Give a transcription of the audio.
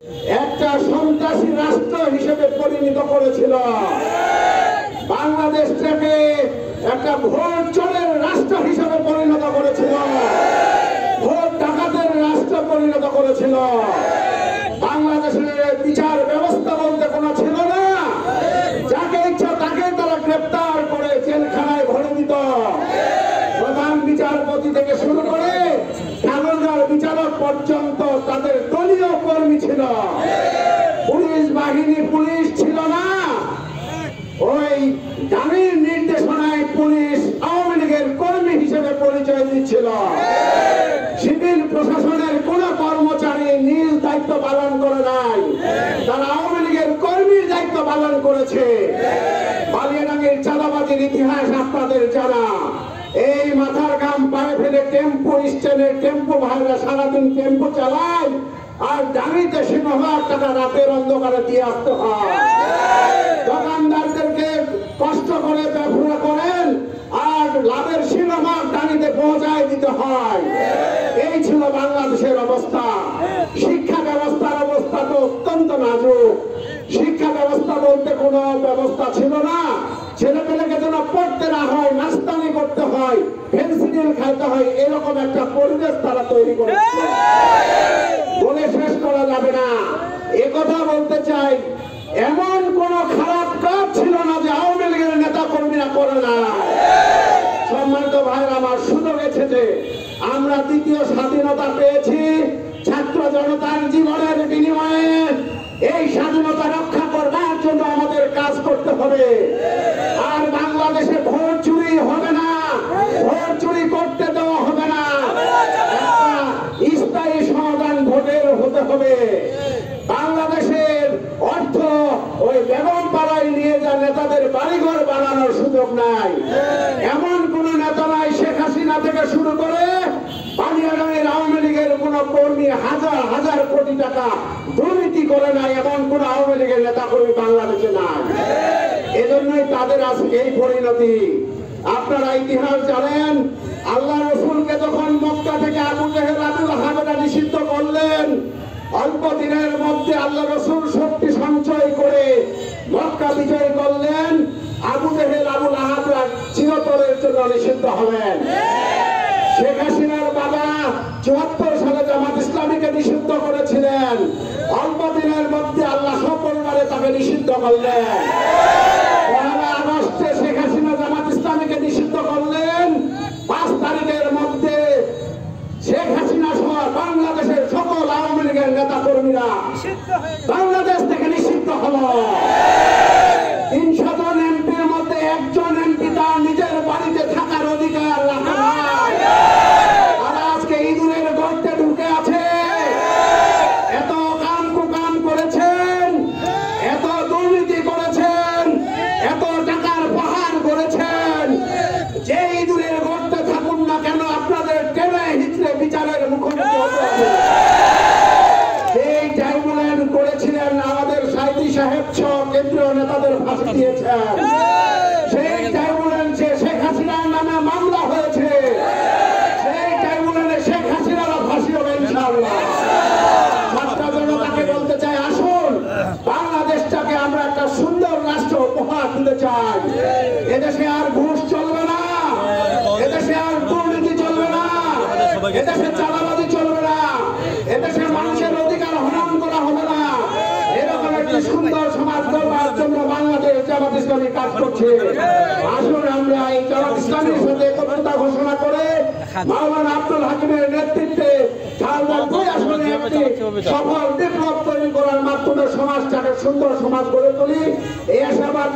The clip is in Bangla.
একটা সন্ত্রাসী রাষ্ট্র হিসেবে পরিণত করেছিল। বাংলাদেশটাকে একটা ভোট চোরের রাষ্ট্র হিসেবে পরিণত করেছিল, ভোট ডাকাতের রাষ্ট্র পরিণত করেছিল। বাংলাদেশের বিচার ব্যবস্থা বলতে কোনো ছিল না, যাকে ইচ্ছা তাকে তারা গ্রেপ্তার করে জেলখানায় ভরে দিত। প্রধান বিচারপতি থেকে শুরু করে কারাগার বিচারক পর্যন্ত তাদের দলীয় কর্মী ছিল। পুলিশ বাহিনী পুলিশ ছিল না, ওই জামির নির্দেশনায় পুলিশ আওয়ামী লীগের কর্মী হিসেবে পরিচয় দিচ্ছিল। সিভিল প্রশাসনের কোন কর্মচারী নিজ দায়িত্ব পালন করে নাই, তারা আওয়ামী লীগের কর্মীর দায়িত্ব পালন করেছে। বালিয়াডাঙ্গির চাঁদাবাজির ইতিহাস আপনাদের জানা। এই মাথার ঘাম পায়ে ফেলে টেম্পো স্ট্যান্ডের টেম্পো ভাইরা সারাদিন টেম্পো চালায়, আর ডাঙিতে সিংহভাগ টাকা রাতের অন্ধকারে দিয়ে আসতে হয়। দোকানদারদেরকে কষ্ট করে ব্যবসা করেন, আর লাভের সিংহভাগ ডাঙিতে পৌঁছায় দিতে হয়। এই ছিল বাংলাদেশের অবস্থা। শিক্ষা ব্যবস্থার অবস্থা তো অত্যন্ত নাজুক। শিক্ষা ব্যবস্থা বলতে কোনো ব্যবস্থা ছিল না। ছেলেপেলেকে যেন পড়তে না হয়, নাস্তানি করতে হয়, ফেন্সিডিল খাইতে হয়, এরকম একটা পরিবেশ তারা তৈরি করেছে। বলে শেষ করা যাবে না। একথা বলতে চাই, এমন কোন খারাপ কাজ ছিল না যে আওয়ামী লীগের নেতা কর্মীরা করে না। সম্মানিত ভাইরা আমার, সুযোগ এসেছে, আমরা দ্বিতীয় স্বাধীনতা পেয়েছি ছাত্র জনতার জীবনের বিনিময়ে। এই স্বাধীনতা রক্ষা করবার জন্য আমাদের কাজ করতে হবে। আর বাংলাদেশে ভোট চুরি হবে না, ভোট চুরি করতে দেওয়া হবে না। স্থায়ী সমাধান ভোটের হতে হবে। বাংলাদেশের অর্থ ওই বেগম পাড়ায় নিয়ে যা নেতাদের বাড়িঘর বানানোর সুযোগ নাই। এমন কোন নেতা নাই, শেখ হাসিনা থেকে শুরু করে বালিয়াডাঙ্গির আওয়ামী লীগের কোন কর্মী হাজার হাজার কোটি টাকা দুর্নীতি করে নাই, এমন কোন আওয়ামী লীগের নেতা কর্মী বাংলাদেশে নাই। এজন্যই তাদের আজকে এই পরিণতি। আপনারা ইতিহাস জানেন, আল্লাহ রসুলকে যখন মক্কা থেকে আবু জেহেল আবুল আহাবরা নিষিদ্ধ করলেন, অল্প দিনের মধ্যে আল্লাহ রসুল শক্তি সঞ্চয় করে মক্কা বিজয় করলেন। আবু জেহেল আবুল আহাবরা চিরতরের জন্য নিষিদ্ধ হলেন। শেখ হাসিনার বাবা ৭৪ সালে জামাত ইসলামীকে নিষিদ্ধ করেছিলেন, অল্প দিনের মধ্যে আল্লাহ সপরিবারে তাকে নিষিদ্ধ করলেন। ১ আগস্টে শেখ হাসিনা জামাত ইসলামীকে নিষিদ্ধ করলেন, ৫ তারিখের মধ্যে শেখ হাসিনা সহ বাংলাদেশের সকল আওয়ামী লীগের নেতা কর্মীরা বাংলাদেশ থেকে নিষিদ্ধ হল। ৩০০ জন এমপির মধ্যে একজন এমপি তার নিজের বাড়িতে থাকার অধিকার রাখে না। আর আজকে ইঁদুরের গর্তে ঢুকে আছে। এত কাম কুকাম করেছেন, এত দুর্নীতি করেছেন, এত টাকার পাহাড় করেছেন, যে ইঁদুরের গর্তে থাকুন না কেন আপনাদের টেনে হিচড়ে বিচারের মুখোমুখি হতে হবে। সেই ট্রাইব্যুনাল করেছিলেন আমাদের সাইদি সাহেব সহ কেন্দ্রীয় নেতাদের ফাঁসি দিয়েছেন। সেই ট্রাইব্যুনালে শেখ হাসিনার নামে মামলা হয়েছে, সেই ট্রাইব্যুনালে শেখ হাসিনারও ফাঁসি হবে ইনশাআল্লাহ। ছাত্র জনতাকে বলতে চাই, আসুন বাংলাদেশটাকে আমরা একটা সুন্দর রাষ্ট্র উপহার দিতে চাই। এদেশে আর ঘুষ চলবে না, এদেশে আর দুর্নীতি চলবে না, এদেশে চাঁদাবাজি চলবে না, এদেশের মানুষের অধিকার হনন করা হবে না। এরকম একটি সুন্দর সমাজ গড়বার জন্য বাংলাদেশ জামাত ইসলামী কাজ করছে। আসুন আমরা এই জামাত ইসলামীর সাথে একত্রতা ঘোষণা করে মাওলানা আব্দুল হাকিমের নেতৃত্বে শাহজাহান ২ আসনে একটি সফল বিপ্লব তৈরি করার মাধ্যমে সমাজটাকে সুন্দর সমাজ গড়ে তুলি। এই আশাবাদ